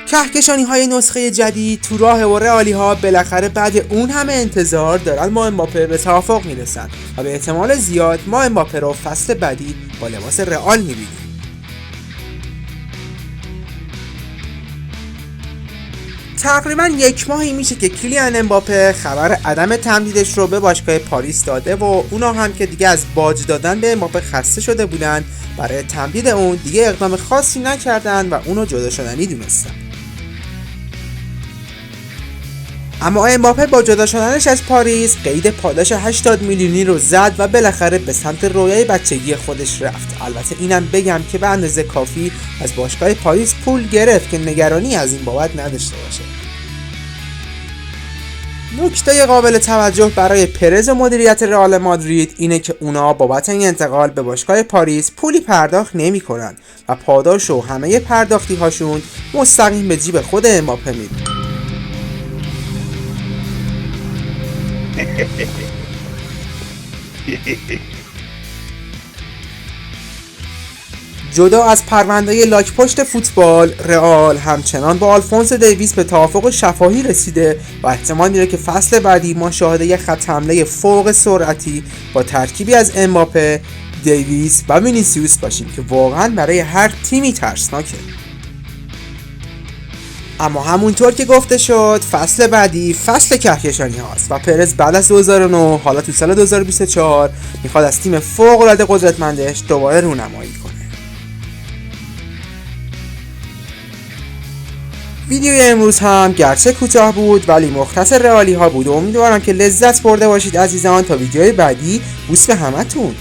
کهکشانی های نسخه جدید تو راه و رئالی ها بالاخره بعد اون همه انتظار دارن ما امباپه به توافق میرسن و به احتمال زیاد ما امباپه رو فصل بعدی با لباس رئال میبینیم. تقریبا 1 ماهی میشه که کیلیان امباپه خبر عدم تمدیدش رو به باشگاه پاریس داده و اونا هم که دیگه از باج دادن به امباپه خسته شده بودن، برای تمدید اون دیگه اقدام خاصی نکردن و اونو جدا شدنی دونستن. اما امباپه با جدا شدنش از پاریس قید پاداش 80 میلیونی رو زد و بالاخره به سمت رویای بچگی خودش رفت. البته اینم بگم که به اندازه کافی از باشگاه پاریس پول گرفت که نگرانی از این بابت نداشته باشه. نکته قابل توجه برای پرز مدیریت رئال مادرید اینه که اونا بابت این انتقال به باشگاه پاریس پولی پرداخت نمی‌کنن و پاداش و همه پرداختی هاشون مستقیم به جیب خود امباپه میره. جدا از پرونده لاک پشت فوتبال، رئال همچنان با آلفونس دیویس به توافق شفاهی رسیده و احتمال میره که فصل بعدی ما شاهد یک خط حمله فوق سرعتی با ترکیبی از امباپه، دیویس و وینیسیوس باشیم که واقعا برای هر تیمی ترسناکه. اما همونطور که گفته شد فصل بعدی فصل کهکشانی هاست و پرز بعد از 2009 حالا تو سال 2024 میخواد از تیم فوق العاده قدرتمندش دوباره رونمایی کنه. ویدیوی امروز هم گرچه کوتاه بود ولی مختصر رئالی ها بود و امیدوارم که لذت برده باشید عزیزان. تا ویدیوی بعدی بوس به همتون.